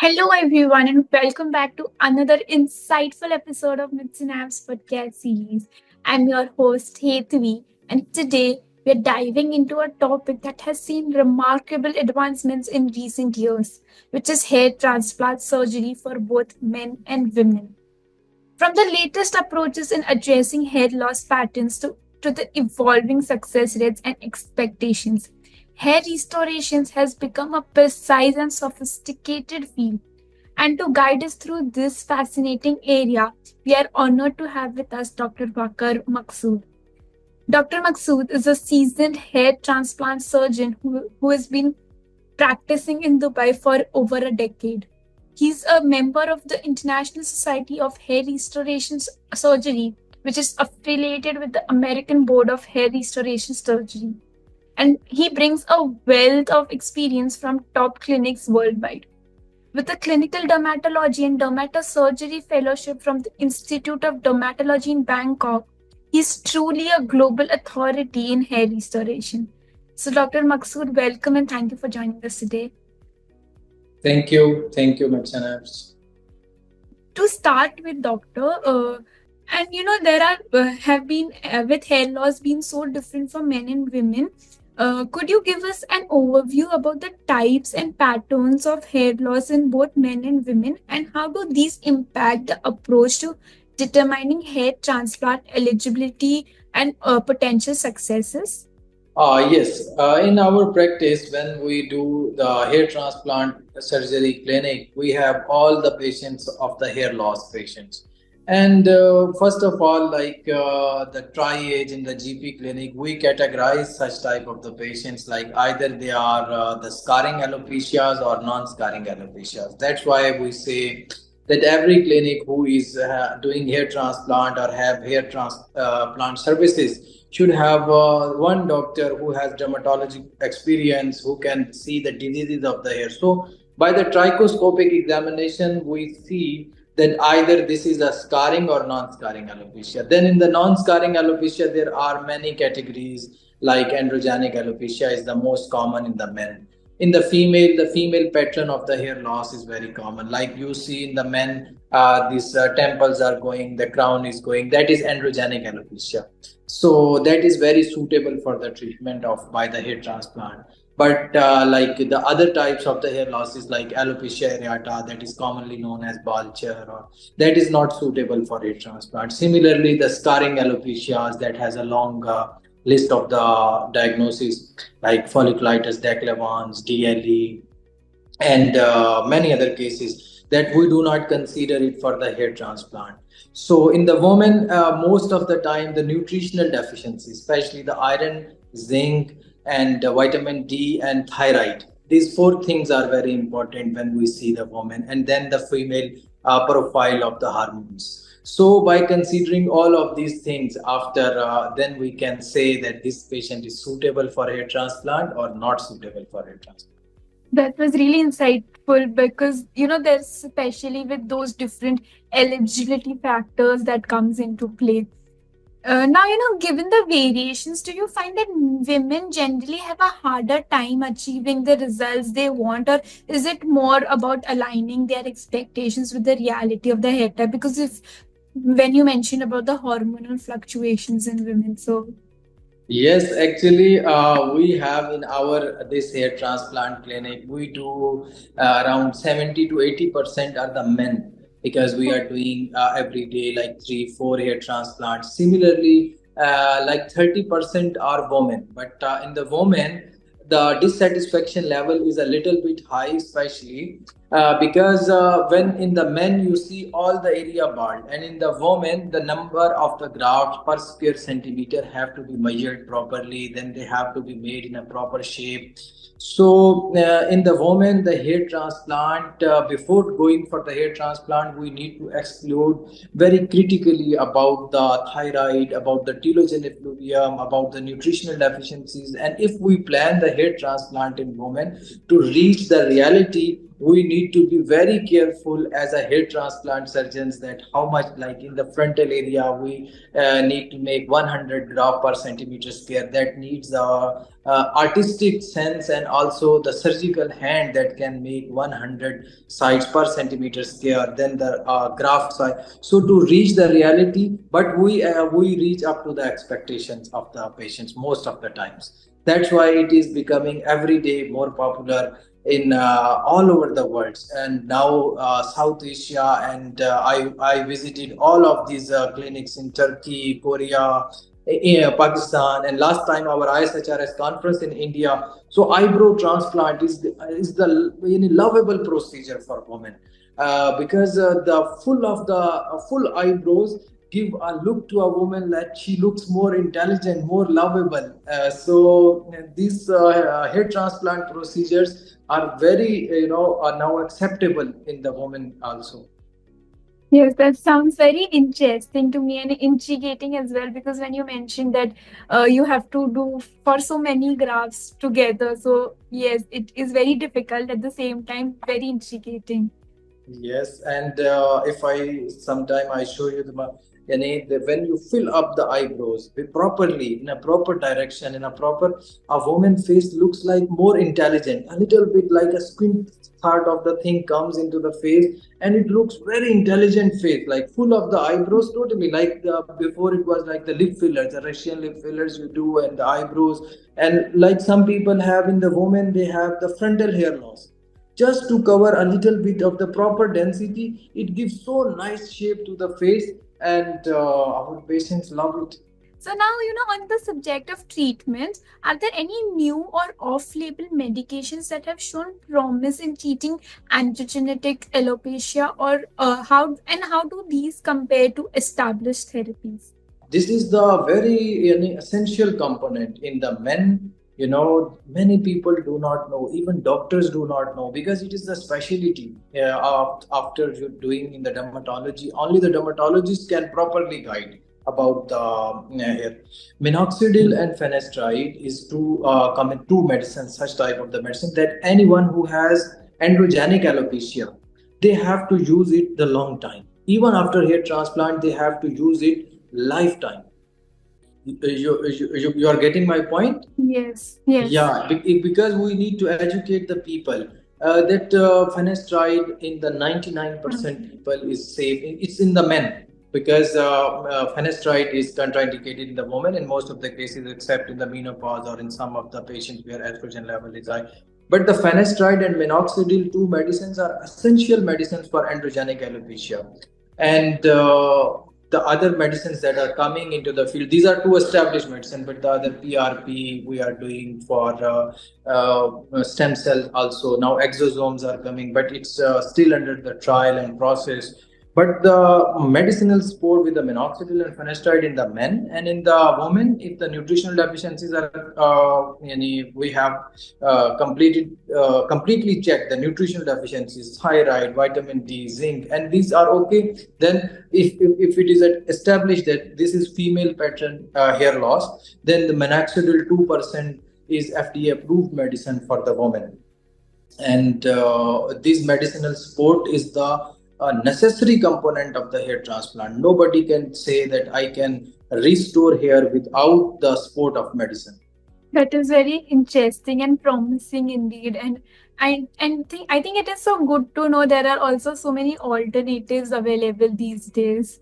Hello, everyone, and welcome back to another insightful episode of MedSynapse podcast series. I'm your host, Hetvi, and today we're diving into a topic that has seen remarkable advancements in recent years, which is hair transplant surgery for both men and women. From the latest approaches in addressing hair loss patterns to the evolving success rates and expectations, hair restorations has become a precise and sophisticated field. And to guide us through this fascinating area, we are honored to have with us Dr. Waqar Maqsood. Dr. Maqsood is a seasoned hair transplant surgeon who has been practicing in Dubai for over a decade. He's a member of the International Society of Hair Restoration Surgery, which is affiliated with the American Board of Hair Restoration Surgery. And he brings a wealth of experience from top clinics worldwide. With a clinical dermatology and dermatosurgery fellowship from the Institute of Dermatology in Bangkok, he's truly a global authority in hair restoration. So, Dr. Maqsood, welcome and thank you for joining us today. Thank you, MedSynapse. To start with, doctor, and there are have been with hair loss being so different for men and women. Could you give us an overview about the types and patterns of hair loss in both men and women, and how do these impact the approach to determining hair transplant eligibility and potential successes? Yes, in our practice, when we do the hair transplant surgery clinic, we have all the patients of the hair loss patients. And first of all, the triage in the GP clinic, we categorize such type of the patients like either they are the scarring alopecias or non-scarring alopecias. That's why we say that every clinic who is doing hair transplant or have hair transplant services should have one doctor who has dermatology experience who can see the diseases of the hair. So by the trichoscopic examination, we see that either this is a scarring or non-scarring alopecia. Then in the non-scarring alopecia, there are many categories like androgenic alopecia is the most common in the men. In the female pattern of the hair loss is very common. Like you see in the men, these temples are going, the crown is going. That is androgenic alopecia. So that is very suitable for the treatment of by the hair transplant. But like the other types of the hair losses like alopecia areata, that is commonly known as vulture, or that is not suitable for hair transplant. Similarly, the scarring alopecias that has a long list of the diagnoses like folliculitis declavans, DLE, and many other cases that we do not consider it for the hair transplant. So in the woman, most of the time the nutritional deficiency, especially the iron, zinc, and vitamin D and thyroid, these four things are very important when we see the woman, and then the female profile of the hormones. So by considering all of these things, after then we can say that this patient is suitable for hair transplant or not suitable for hair transplant. That was really insightful because there's especially with those different eligibility factors that comes into play. Now, given the variations, do you find that women generally have a harder time achieving the results they want, or is it more about aligning their expectations with the reality of the hair type? Because if when you mentioned about the hormonal fluctuations in women, so Yes, actually, we have in our this hair transplant clinic, we do around 70 to 80% are the men because we are doing every day like three, four hair transplants. Similarly, like 30% are women, but in the women, the dissatisfaction level is a little bit high, especially because when in the men you see all the area bald, and in the women the number of the grafts per square centimeter have to be measured properly. Then they have to be made in a proper shape. So in the woman, the hair transplant, before going for the hair transplant, we need to exclude very critically about the thyroid, about the telogen effluvium, about the nutritional deficiencies. And if we plan the hair transplant in women to reach the reality we need to be very careful as a hair transplant surgeons that how much, like in the frontal area, we need to make 100 graft per centimeter square. That needs a artistic sense and also the surgical hand that can make 100 sites per centimeter square, then the graft size. So to reach the reality, but we reach up to the expectations of the patients most of the times. That's why it is becoming every day more popular in all over the world. And now South Asia, and I visited all of these clinics in Turkey, Korea, Pakistan, and last time our ISHRS conference in India. So eyebrow transplant is the lovable procedure for women, because the full eyebrows give a look to a woman that she looks more intelligent, more lovable. So these hair transplant procedures are very, are now acceptable in the woman also. Yes, that sounds very interesting to me and intriguing as well, because when you mentioned that you have to do for so many graphs together, so yes, it is very difficult at the same time, very intriguing. Yes, and if I sometime I show you when you fill up the eyebrows properly in a proper direction, in a proper, a woman face looks like more intelligent, a little bit like a squint part of the thing comes into the face, and it looks very intelligent face, like full of the eyebrows, totally like before it was like the lip fillers, the Russian lip fillers you do, and the eyebrows, and like some people have in the woman, they have the frontal hair loss just to cover a little bit of the proper density. It gives so nice shape to the face, and our patients love it. So now, on the subject of treatment, are there any new or off-label medications that have shown promise in treating androgenetic alopecia, or how do these compare to established therapies? This is the very essential component in the men. Many people do not know, even doctors do not know, because it is the specialty. After you doing in the dermatology, only the dermatologist can properly guide about the hair. Minoxidil and finasteride is two medicines, such type of the medicine that anyone who has androgenic alopecia, they have to use it the long time. Even after hair transplant, they have to use it lifetime. You are getting my point? Yes, yes. Yeah, because we need to educate the people that finasteride in the 99% people is safe. It's in the men, because finasteride is contraindicated in the woman in most of the cases, except in the menopause or in some of the patients where estrogen level is high. But the finasteride and minoxidil, two medicines, are essential medicines for androgenic alopecia. And the other medicines that are coming into the field, these are two established medicines, but the other PRP we are doing for stem cells also. Now exosomes are coming, but it's still under the trial and process. But the medicinal support with the minoxidil and finasteride in the men, and in the women, if the nutritional deficiencies are, we have completely checked the nutritional deficiencies, thyroid, vitamin D, zinc, and these are okay. Then, if it is established that this is female pattern hair loss, then the minoxidil 2% is FDA approved medicine for the woman. And this medicinal support is the necessary component of the hair transplant. Nobody can say that I can restore hair without the support of medicine. That is very interesting and promising indeed. And I think it is so good to know there are also so many alternatives available these days.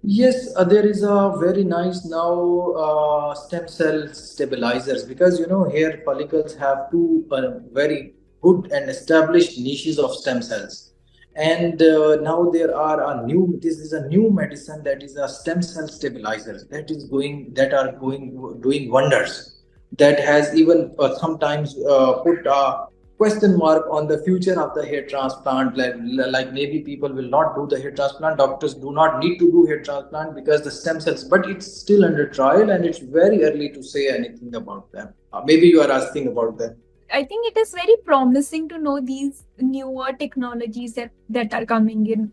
Yes, there is a very nice now stem cell stabilizers, because hair follicles have two very good and established niches of stem cells, and now there are a new. This is a new medicine that is a stem cell stabilizers that are going doing wonders. That has even sometimes put a question mark on the future of the hair transplant, like maybe people will not do the hair transplant, doctors do not need to do hair transplant because the stem cells, but it's still under trial and it's very early to say anything about them. Maybe you are asking about them. I think it is very promising to know these newer technologies that are coming in.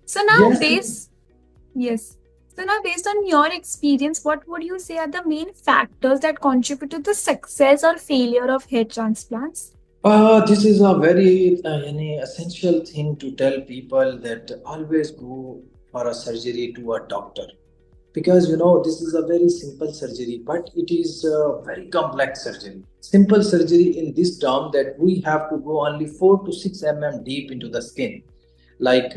So now, Yes. yes. So now, based on your experience, what would you say are the main factors that contribute to the success or failure of hair transplants? This is a very essential thing to tell people that always go for a surgery to a doctor, because this is a very simple surgery, but it is a very complex surgery. Simple surgery in this term that we have to go only 4 to 6 deep into the skin, like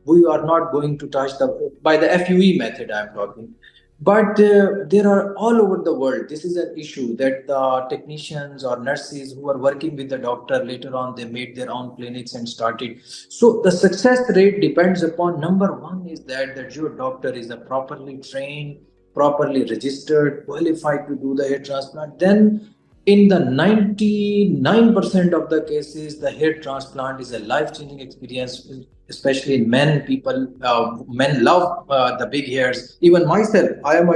we are not going to touch the by the FUE method I'm talking. But there are all over the world, this is an issue that the technicians or nurses who are working with the doctor, later on they made their own clinics and started. So the success rate depends upon, number one is that your doctor is a properly trained, properly registered, qualified to do the hair transplant. Then in the 99% of the cases, the hair transplant is a life-changing experience, especially in men. Men love the big hairs. Even myself, I have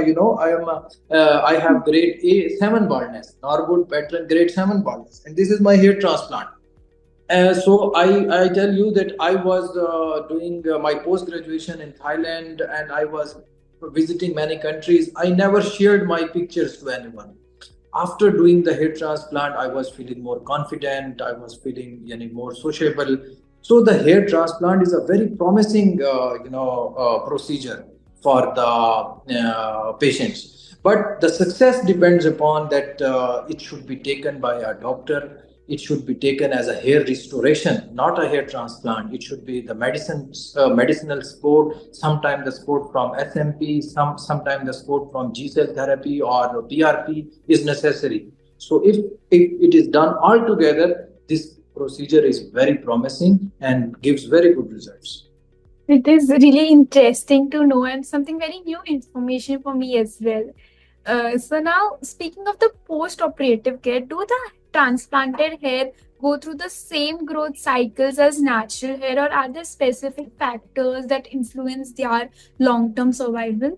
grade A7 baldness, Norwood pattern grade 7 baldness, and this is my hair transplant. So I tell you that I was doing my post graduation in Thailand, and I was visiting many countries. I never shared my pictures to anyone. After doing the hair transplant, I was feeling more confident. I was feeling more sociable. So the hair transplant is a very promising procedure for the patients. But the success depends upon that it should be taken by a doctor. It should be taken as a hair restoration, not a hair transplant. It should be the medicinal support. Sometimes the support from SMP, sometimes the support from G cell therapy or PRP is necessary. So if it is done all together, this procedure is very promising and gives very good results. It is really interesting to know and something very new information for me as well. So now, speaking of the post-operative care, do the transplanted hair go through the same growth cycles as natural hair, or are there specific factors that influence their long-term survival?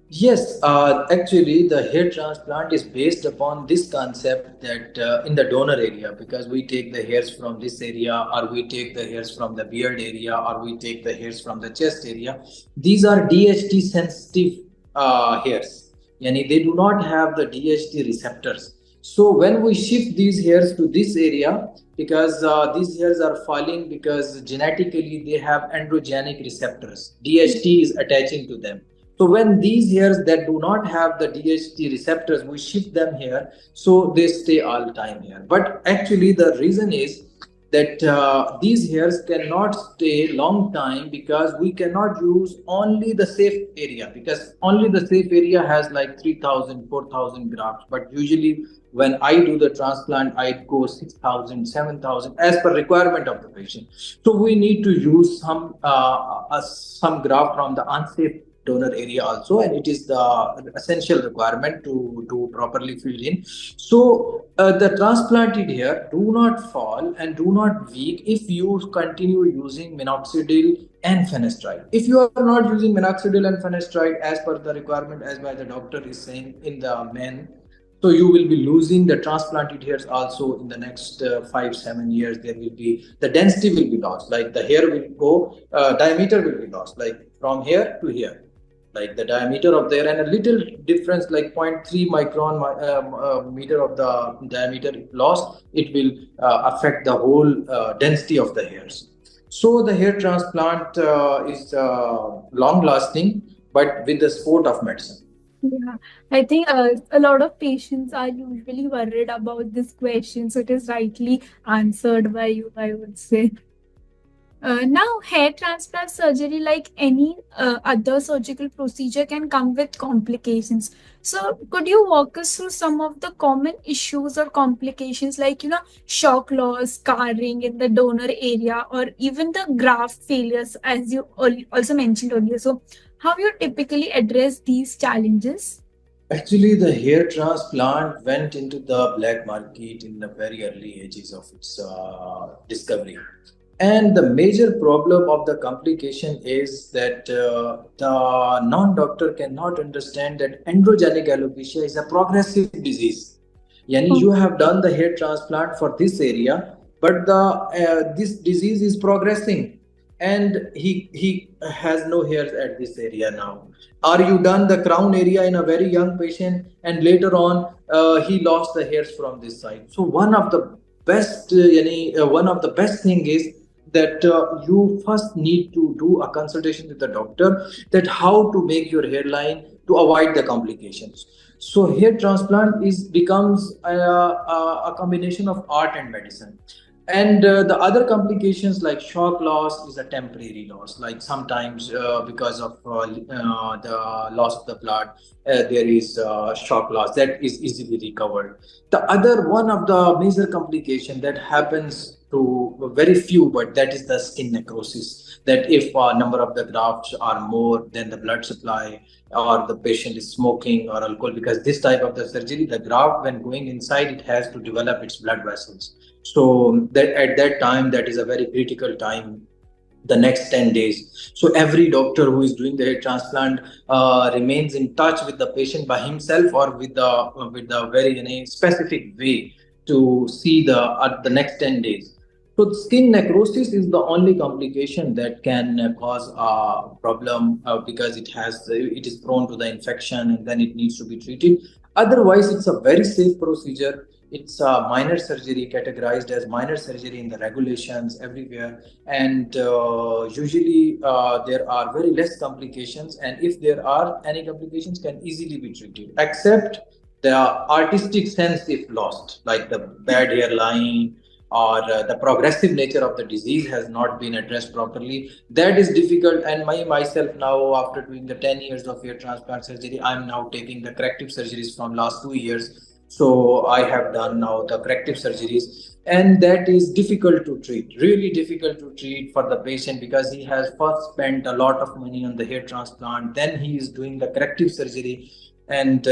Yes, actually, the hair transplant is based upon this concept that in the donor area, because we take the hairs from this area, or we take the hairs from the beard area, or we take the hairs from the chest area. These are DHT sensitive hairs. Yani they do not have the DHT receptors. So when we shift these hairs to this area, because these hairs are falling because genetically they have androgenic receptors, DHT is attaching to them. So when these hairs that do not have the DHT receptors, we shift them here, so they stay all time here. But actually, the reason is that these hairs cannot stay long time, because we cannot use only the safe area, because only the safe area has like 3,000, 4,000 grafts. But usually when I do the transplant, I go 6,000, 7,000 as per requirement of the patient. So we need to use some graft from the unsafe donor area also, and it is the essential requirement to properly fill in. So the transplanted hair do not fall and do not weak if you continue using minoxidil and finasteride. If you are not using minoxidil and finasteride as per the requirement, as by the doctor is saying in the men, so you will be losing the transplanted hairs also in the next 5 7 years. There will be the density will be lost, like the hair will go, diameter will be lost, like from here to here, like the diameter of there, and a little difference like zero point 0.3 micron meter of the diameter lost, it will affect the whole density of the hairs. So the hair transplant is long lasting, but with the support of medicine. Yeah, I think a lot of patients are usually worried about this question, so it is rightly answered by you, I would say. Now, hair transplant surgery, like any other surgical procedure, can come with complications. So, could you walk us through some of the common issues or complications, like shock loss, scarring in the donor area, or even the graft failures, as you also mentioned earlier? So, how you typically address these challenges? Actually, the hair transplant went into the black market in the very early ages of its discovery. And the major problem of the complication is that the non doctor cannot understand that androgenic alopecia is a progressive disease. Yani you have done the hair transplant for this area, but the this disease is progressing, and he has no hairs at this area now. Or you done the crown area in a very young patient, and later on he lost the hairs from this side. So one of the best one of the best thing is that you first need to do a consultation with the doctor, that how to make your hairline to avoid the complications. So hair transplant is becomes a combination of art and medicine. And the other complications like shock loss is a temporary loss, like sometimes because of the loss of the blood, there is shock loss that is easily recovered. The other one of the major complication that happens to very few, but that is the skin necrosis, that if a number of the grafts are more than the blood supply, or the patient is smoking or alcohol, because this type of the surgery, the graft when going inside, it has to develop its blood vessels. So that at that time, that is a very critical time, the next 10 days. So every doctor who is doing the hair transplant remains in touch with the patient by himself, or with the very specific way to see the next 10 days. So skin necrosis is the only complication that can cause a problem, because it is prone to the infection, and then it needs to be treated. Otherwise, it's a very safe procedure. It's a minor surgery, categorized as minor surgery in the regulations everywhere, and usually there are very less complications. And if there are any complications, can easily be treated, except the artistic sense if lost, like the bad hairline, or the progressive nature of the disease has not been addressed properly. That is difficult. And myself now, after doing the 10 years of hair transplant surgery, I'm now taking the corrective surgeries from last 2 years. So I have done now the corrective surgeries, and that is difficult to treat, really difficult to treat for the patient, because he has first spent a lot of money on the hair transplant, then he is doing the corrective surgery. And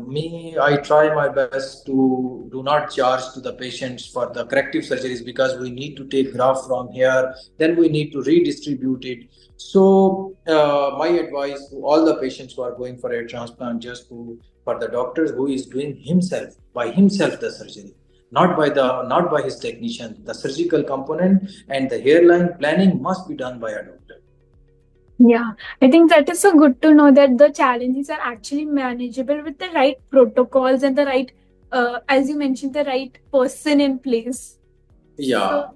me, I try my best to do not charge to the patients for the corrective surgeries, because we need to take graft from here, then we need to redistribute it. So my advice to all the patients who are going for a transplant, just to for the doctors who is doing himself by himself the surgery, not by his technician, the surgical component and the hairline planning must be done by a doctor. Yeah, I think that is so good to know that the challenges are actually manageable with the right protocols and the right, as you mentioned, the right person in place. Yeah. So,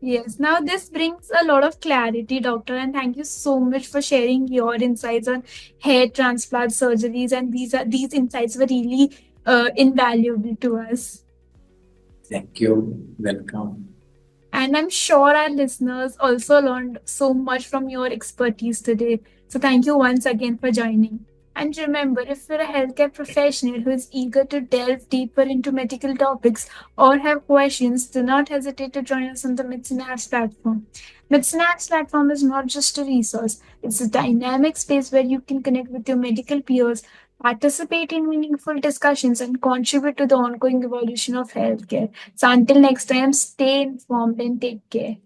yes, now this brings a lot of clarity, doctor, and thank you so much for sharing your insights on hair transplant surgeries. And these insights were really invaluable to us. Thank you. Welcome. And I'm sure our listeners also learned so much from your expertise today. So thank you once again for joining. And remember, if you're a healthcare professional who is eager to delve deeper into medical topics or have questions, do not hesitate to join us on the MedSynapse platform. MedSynapse platform is not just a resource, it's a dynamic space where you can connect with your medical peers, participate in meaningful discussions, and contribute to the ongoing evolution of healthcare. So until next time, stay informed and take care.